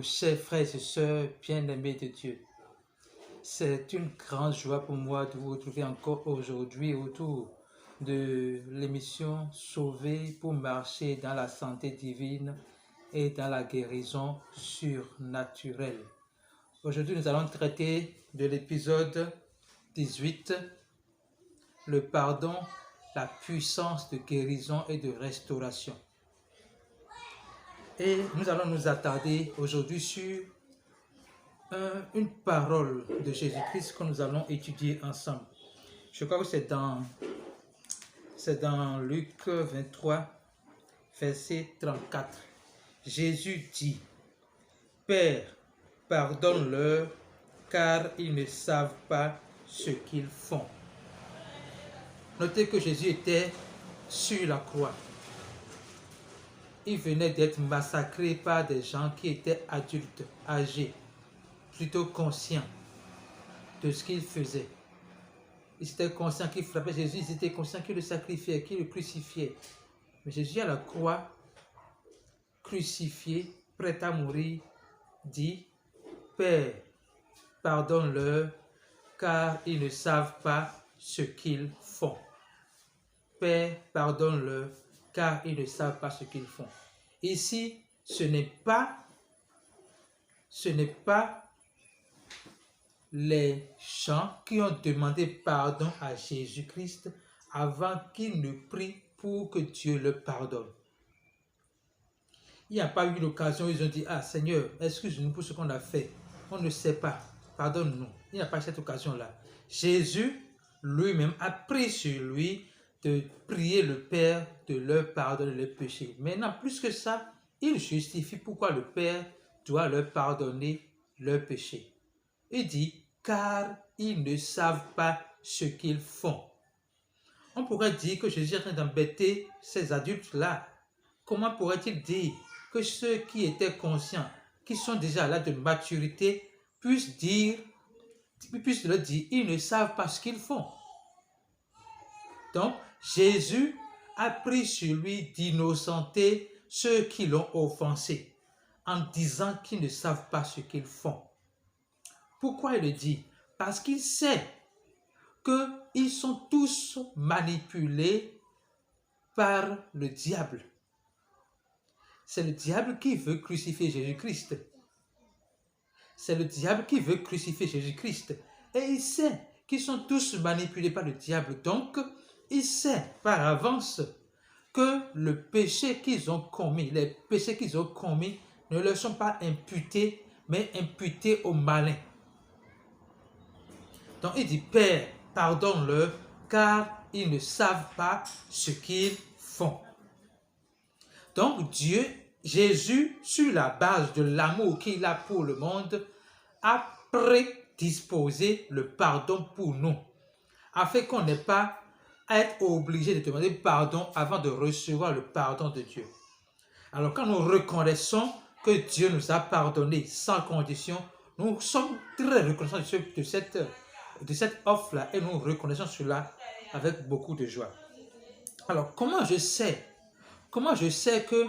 chers frères et sœurs bien-aimés de Dieu. C'est une grande joie pour moi de vous retrouver encore aujourd'hui autour de l'émission Sauvé pour marcher dans la santé divine et dans la guérison surnaturelle. Aujourd'hui, nous allons traiter de l'épisode 18, le pardon, la puissance de guérison et de restauration. Et nous allons nous attarder aujourd'hui sur une parole de Jésus-Christ que nous allons étudier ensemble. Je crois que c'est dans Luc 23, verset 34. Jésus dit, « Père, pardonne-leur, car ils ne savent pas ce qu'ils font. » Notez que Jésus était sur la croix. Il venait d'être massacré par des gens qui étaient adultes, âgés, plutôt conscients de ce qu'ils faisaient. Ils étaient conscients qu'ils frappaient Jésus, ils étaient conscients qu'ils le sacrifiaient, qu'ils le crucifiaient. Mais Jésus à la croix, crucifié, prêt à mourir, dit, « Père, pardonne-leur, car ils ne savent pas ce qu'ils font. » Père, pardonne-leur, car ils ne savent pas ce qu'ils font. Ici, ce n'est pas les gens qui ont demandé pardon à Jésus-Christ avant qu'il ne prie pour que Dieu le pardonne. Il n'y a pas eu l'occasion où ils ont dit, « Ah Seigneur, excuse-nous pour ce qu'on a fait. On ne sait pas, pardonne-nous. » Il n'y a pas cette occasion-là. Jésus lui-même a pris sur lui de prier le Père de leur pardonner les péchés. Maintenant, plus que ça, il justifie pourquoi le Père doit leur pardonner leurs péchés. Il dit, car ils ne savent pas ce qu'ils font. On pourrait dire que Jésus est en train d'embêter ces adultes-là. Comment pourrait-il dire que ceux qui étaient conscients, qui sont déjà à l'âge de maturité, puissent leur dire, ils ne savent pas ce qu'ils font. Donc, Jésus a pris sur lui d'innocenter ceux qui l'ont offensé, en disant qu'ils ne savent pas ce qu'ils font. Pourquoi il le dit? Parce qu'il sait qu'ils sont tous manipulés par le diable. C'est le diable qui veut crucifier Jésus-Christ. C'est le diable qui veut crucifier Jésus-Christ. Et il sait qu'ils sont tous manipulés par le diable. Donc, il sait par avance que le péché qu'ils ont commis, les péchés qu'ils ont commis ne leur sont pas imputés, mais imputés au malin. Donc il dit, Père, pardonne-leur, car ils ne savent pas ce qu'ils font. Donc Jésus, sur la base de l'amour qu'il a pour le monde, a prédisposé le pardon pour nous, afin qu'on n'ait pas à être obligé de demander pardon avant de recevoir le pardon de Dieu. Alors quand nous reconnaissons que Dieu nous a pardonné sans condition, nous sommes très reconnaissants de cette offre-là et nous reconnaissons cela avec beaucoup de joie. Alors comment je sais que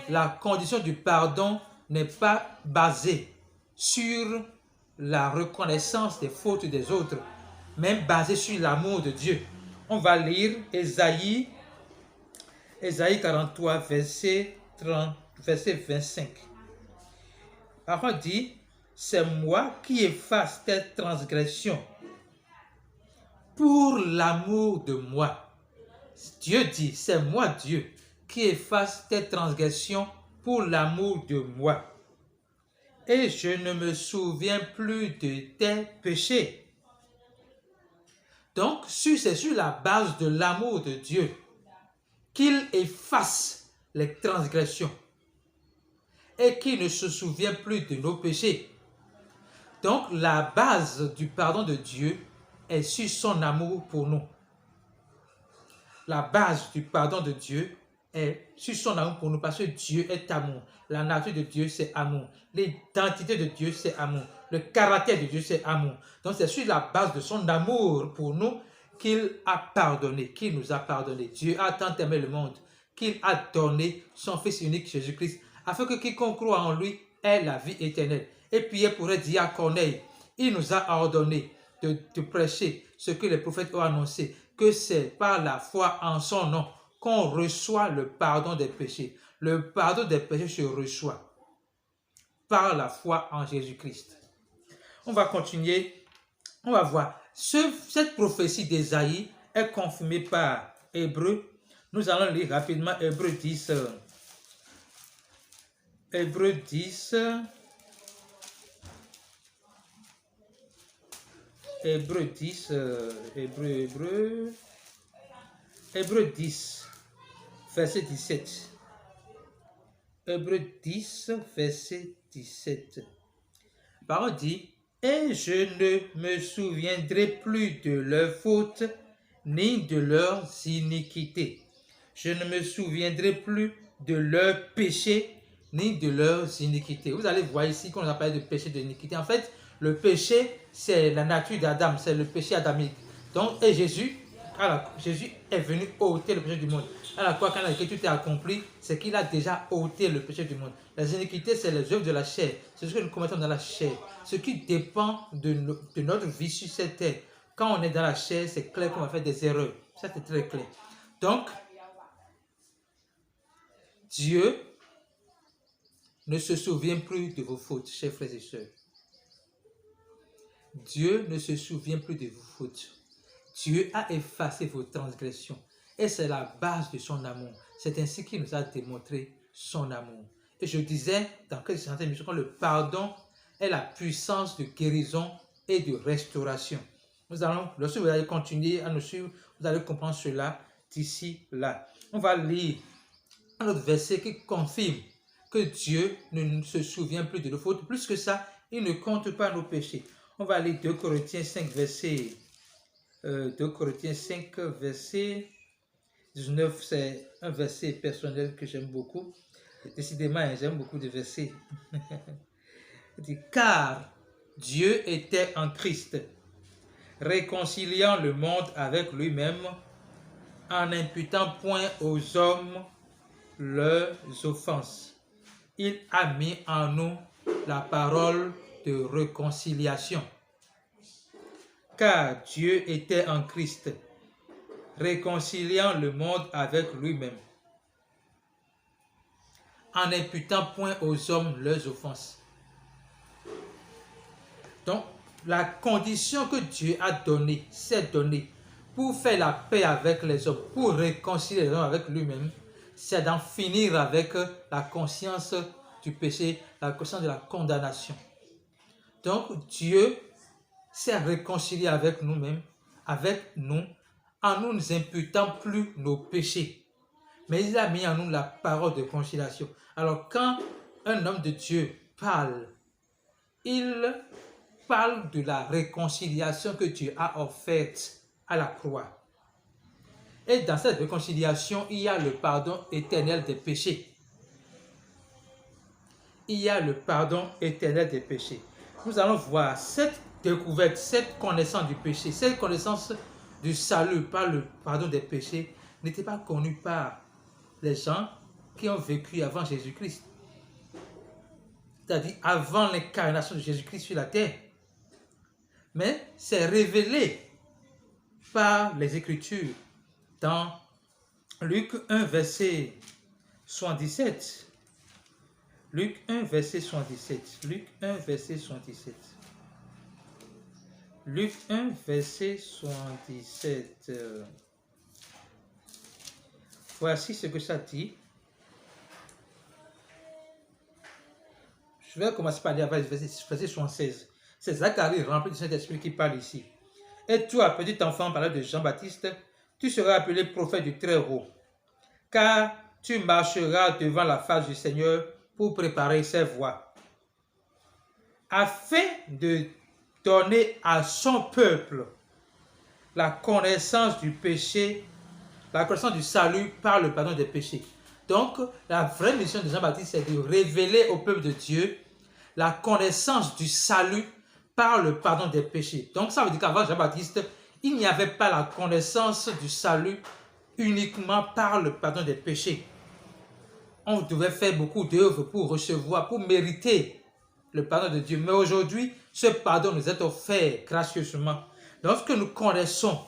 la condition du pardon n'est pas basée sur la reconnaissance des fautes des autres, mais basée sur l'amour de Dieu? On va lire Ésaïe 43, verset 25. La parole dit, « C'est moi qui efface tes transgressions pour l'amour de moi. » Dieu dit, « C'est moi, Dieu, qui efface tes transgressions pour l'amour de moi. Et je ne me souviens plus de tes péchés. » Donc, c'est sur la base de l'amour de Dieu qu'il efface les transgressions et qu'il ne se souvient plus de nos péchés. Donc, la base du pardon de Dieu est sur son amour pour nous. La base du pardon de Dieu est sur son amour pour nous parce que Dieu est amour. La nature de Dieu, c'est amour. L'identité de Dieu, c'est amour. Le caractère de Dieu, c'est amour. Donc, c'est sur la base de son amour pour nous qu'il a pardonné, qu'il nous a pardonné. Dieu a tant aimé le monde qu'il a donné son Fils unique, Jésus-Christ, afin que quiconque croit en lui est la vie éternelle. Et Pierre pourrait dire à Corneille, il nous a ordonné de prêcher ce que les prophètes ont annoncé, que c'est par la foi en son nom qu'on reçoit le pardon des péchés. Le pardon des péchés se reçoit par la foi en Jésus-Christ. On va continuer, on va voir. Cette prophétie d'Ésaïe est confirmée par Hébreux. Nous allons lire rapidement Hébreux 10. Hébreux 10. Hébreux 10. Hébreux 10, verset 17. Hébreux 10, verset 17. La parole dit, « Et je ne me souviendrai plus de leurs fautes, ni de leurs iniquités. Je ne me souviendrai plus de leurs péchés, ni de leurs iniquités. » Vous allez voir ici qu'on a parlé de péché, de l'iniquité. En fait, le péché, c'est la nature d'Adam, c'est le péché adamique. Donc, et Jésus est venu ôter le péché du monde. À la croix, quand l'écriture est accomplie, c'est qu'il a déjà ôté le péché du monde. Les iniquités, c'est les œuvres de la chair. C'est ce que nous commettons dans la chair. Ce qui dépend de notre vie sur cette terre. Quand on est dans la chair, c'est clair qu'on va faire des erreurs. Ça, c'est très clair. Donc, Dieu ne se souvient plus de vos fautes, chers frères et sœurs. Dieu ne se souvient plus de vos fautes. Dieu a effacé vos transgressions. Et c'est la base de son amour. C'est ainsi qu'il nous a démontré son amour. Et je disais dans quelques émissions que le pardon est la puissance de guérison et de restauration. Lorsque vous allez continuer à nous suivre, vous allez comprendre cela d'ici là. On va lire un autre verset qui confirme que Dieu ne se souvient plus de nos fautes. Plus que ça, il ne compte pas nos péchés. On va lire 2 Corinthiens 5, verset 19. C'est un verset personnel que j'aime beaucoup. Décidément, j'aime beaucoup de versets. Il dit, « Car Dieu était en Christ, réconciliant le monde avec lui-même, en n'imputant point aux hommes leurs offenses. Il a mis en nous la parole de réconciliation. Car Dieu était en Christ, réconciliant le monde avec lui-même, en n'imputant point aux hommes leurs offenses. » Donc, la condition que Dieu a donnée, c'est donnée pour faire la paix avec les hommes, pour réconcilier les hommes avec lui-même, c'est d'en finir avec la conscience du péché, la conscience de la condamnation. Donc, Dieu s'est réconcilié avec nous-mêmes, avec nous, en ne nous imputant plus nos péchés. Mais il a mis en nous la parole de réconciliation. Alors, quand un homme de Dieu parle, il parle de la réconciliation que Dieu a offerte à la croix. Et dans cette réconciliation, il y a le pardon éternel des péchés. Il y a le pardon éternel des péchés. Nous allons voir cette découverte, cette connaissance du péché, cette connaissance du salut par le pardon des péchés n'était pas connue par les gens qui ont vécu avant Jésus-Christ. C'est-à-dire avant l'incarnation de Jésus-Christ sur la terre. Mais c'est révélé par les Écritures dans Luc 1, verset 77. Luc 1, verset 77. Luc 1, verset 77. Luc 1, verset 77. Voici ce que ça dit. Je vais commencer par lire verset 76. C'est Zacharie rempli du Saint-Esprit qui parle ici. Et toi, petit enfant, parlant de Jean-Baptiste, tu seras appelé prophète du Très-Haut, car tu marcheras devant la face du Seigneur pour préparer ses voies, afin de donner à son peuple la connaissance du péché, la connaissance du salut par le pardon des péchés. Donc, la vraie mission de Jean-Baptiste, c'est de révéler au peuple de Dieu la connaissance du salut par le pardon des péchés. Donc, ça veut dire qu'avant Jean-Baptiste, il n'y avait pas la connaissance du salut uniquement par le pardon des péchés. on devait faire beaucoup d'œuvres pour recevoir, pour mériter le pardon de Dieu. Mais aujourd'hui, ce pardon nous est offert gracieusement. Lorsque nous connaissons,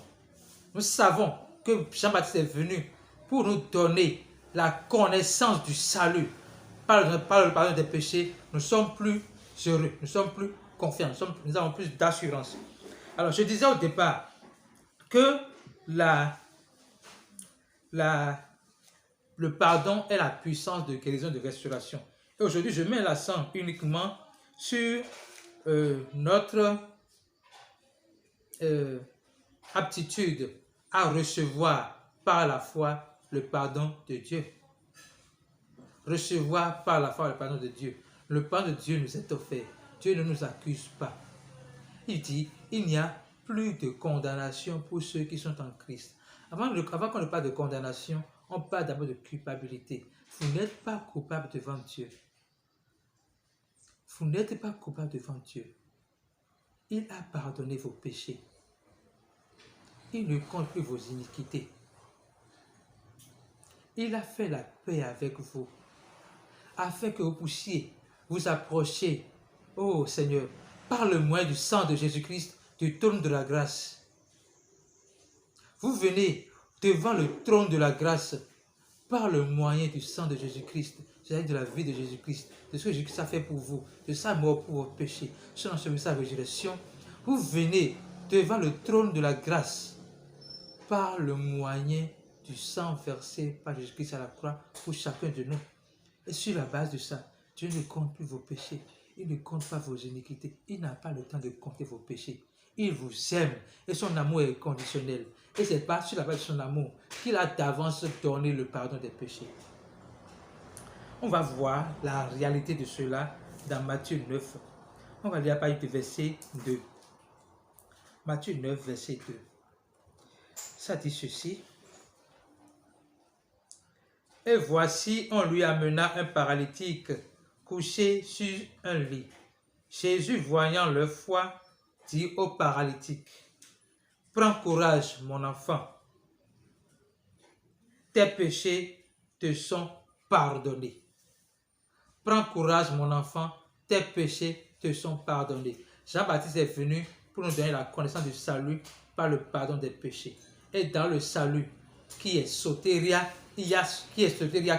nous savons que Jean-Baptiste est venu pour nous donner la connaissance du salut par le pardon des péchés, nous sommes plus heureux, nous sommes plus confiants, nous avons plus d'assurance. Alors, je disais au départ que le pardon est la puissance de guérison, de restauration. Et aujourd'hui, je mets l'accent uniquement sur notre aptitude à recevoir par la foi le pardon de Dieu. Recevoir par la foi le pardon de Dieu. Le pardon de Dieu nous est offert. Dieu ne nous accuse pas. Il dit, il n'y a plus de condamnation pour ceux qui sont en Christ. Avant qu'on ne parle de condamnation, on parle d'abord de culpabilité. Vous n'êtes pas coupable devant Dieu. Vous n'êtes pas coupable devant Dieu. Il a pardonné vos péchés. Il ne compte plus vos iniquités. Il a fait la paix avec vous, afin que vous puissiez vous approcher, ô Seigneur, par le moyen du sang de Jésus-Christ, du trône de la grâce. Vous venez devant le trône de la grâce par le moyen du sang de Jésus-Christ, c'est-à-dire de la vie de Jésus-Christ, de ce que Jésus-Christ a fait pour vous, de sa mort pour vos péchés, son enseignement, sa résurrection. Vous venez devant le trône de la grâce par le moyen du sang versé par Jésus-Christ à la croix pour chacun de nous. Et sur la base de ça, Dieu ne compte plus vos péchés. Il ne compte pas vos iniquités. Il n'a pas le temps de compter vos péchés. Il vous aime et son amour est conditionnel. Et c'est pas sur la base de son amour qu'il a d'avance donné le pardon des péchés. On va voir la réalité de cela dans Matthieu 9. On va lire à partir du verset 2. Matthieu 9, verset 2. Ça dit ceci. Et voici, on lui amena un paralytique couché sur un lit. Jésus, voyant leur foi, dit au paralytique, « Prends courage, mon enfant, tes péchés te sont pardonnés. » Prends courage, mon enfant, tes péchés te sont pardonnés. Jean-Baptiste est venu pour nous donner la connaissance du salut par le pardon des péchés. Et dans le salut, qui est sotéria, qui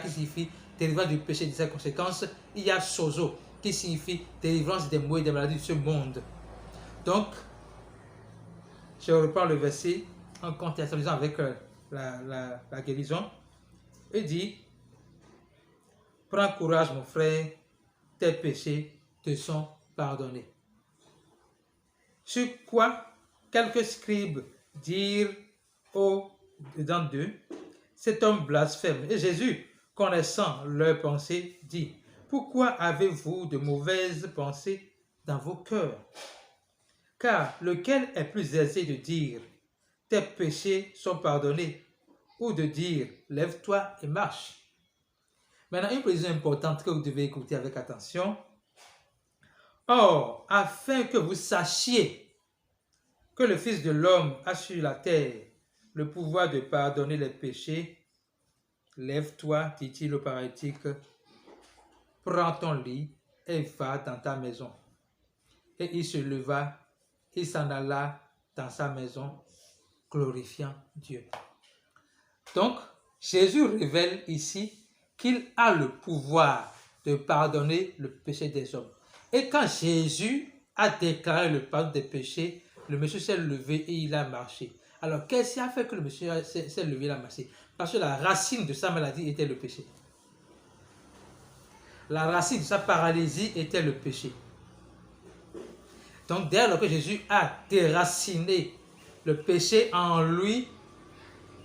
signifie délivrance du péché et de ses conséquences, il y a sozo, qui signifie délivrance des maux et des maladies de ce monde. Donc, je reprends le verset en contextualisant avec la guérison. Il dit, « Prends courage, mon frère, tes péchés te sont pardonnés. » Sur quoi quelques scribes dirent dedans d'eux, cet homme blasphème. Et Jésus, connaissant leurs pensées, dit, « Pourquoi avez-vous de mauvaises pensées dans vos cœurs? Car lequel est plus aisé de dire, tes péchés sont pardonnés, ou de dire, lève-toi et marche? » Maintenant, une précision importante que vous devez écouter avec attention. Or, afin que vous sachiez que le Fils de l'homme a sur la terre le pouvoir de pardonner les péchés, lève-toi, dit-il au paralytique, prends ton lit et va dans ta maison. Et il se leva, il s'en alla dans sa maison, glorifiant Dieu. Donc, Jésus révèle ici qu'il a le pouvoir de pardonner le péché des hommes. Et quand Jésus a déclaré le pardon des péchés, le monsieur s'est levé et il a marché. Alors, qu'est-ce qui a fait que le monsieur s'est levé et a marché? Parce que la racine de sa maladie était le péché. La racine de sa paralysie était le péché. Donc, dès lors que Jésus a déraciné le péché en lui,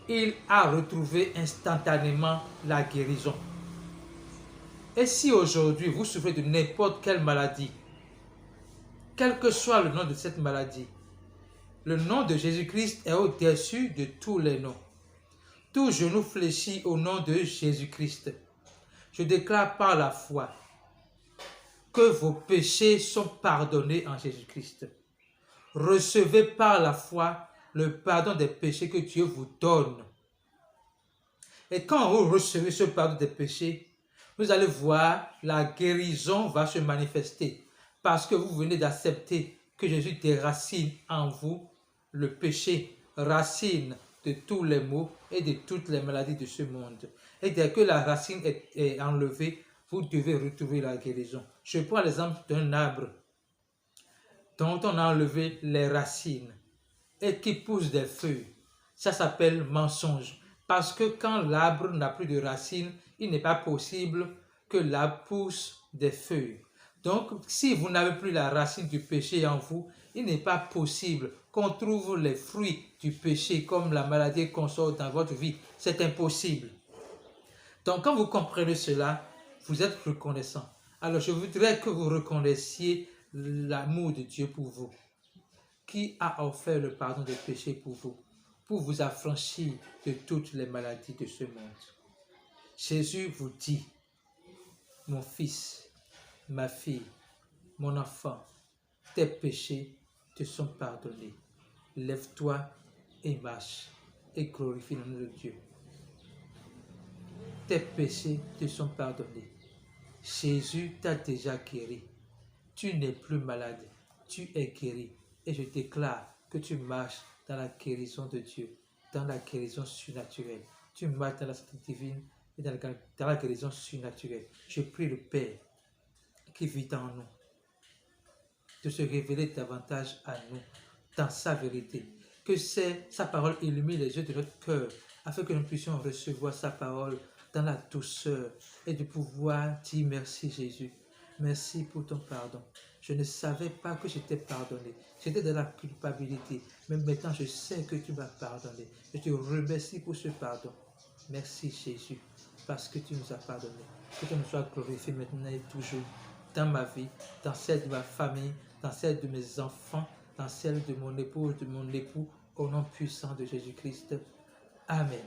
il a retrouvé instantanément la guérison. Et si aujourd'hui vous souffrez de n'importe quelle maladie, quel que soit le nom de cette maladie, le nom de Jésus-Christ est au-dessus de tous les noms. Tout genou fléchit au nom de Jésus-Christ. Je déclare par la foi que vos péchés sont pardonnés en Jésus-Christ. Recevez par la foi le pardon des péchés que Dieu vous donne. Et quand vous recevez ce pardon des péchés, vous allez voir, la guérison va se manifester parce que vous venez d'accepter que Jésus déracine en vous le péché, racine de tous les maux et de toutes les maladies de ce monde. Et dès que la racine est enlevée, vous devez retrouver la guérison. Je prends l'exemple d'un arbre dont on a enlevé les racines et qui pousse des feuilles. Ça s'appelle mensonge. Parce que quand l'arbre n'a plus de racines, il n'est pas possible que l'arbre pousse des feuilles. Donc, si vous n'avez plus la racine du péché en vous, il n'est pas possible qu'on trouve les fruits du péché comme la maladie qu'on sort dans votre vie. C'est impossible. Donc, quand vous comprenez cela, vous êtes reconnaissant. Alors, je voudrais que vous reconnaissiez l'amour de Dieu pour vous, qui a offert le pardon des péchés pour vous affranchir de toutes les maladies de ce monde. Jésus vous dit, mon fils, ma fille, mon enfant, tes péchés te sont pardonnés. Lève-toi et marche et glorifie le nom de Dieu. Tes péchés te sont pardonnés. Jésus t'a déjà guéri. Tu n'es plus malade, tu es guéri. Et je déclare que tu marches dans la guérison de Dieu, dans la guérison surnaturelle. Tu marches dans la santé divine et dans la guérison surnaturelle. Je prie le Père qui vit en nous de se révéler davantage à nous dans sa vérité. Que sa parole illumine les yeux de notre cœur afin que nous puissions recevoir sa parole dans la douceur et de pouvoir dire merci Jésus. Merci pour ton pardon. Je ne savais pas que j'étais pardonné. J'étais dans la culpabilité. Mais maintenant, je sais que tu m'as pardonné. Je te remercie pour ce pardon. Merci Jésus, parce que tu nous as pardonné. Que tu nous sois glorifié maintenant et toujours dans ma vie, dans celle de ma famille, dans celle de mes enfants, dans celle de mon épouse, de mon époux, au nom puissant de Jésus-Christ. Amen.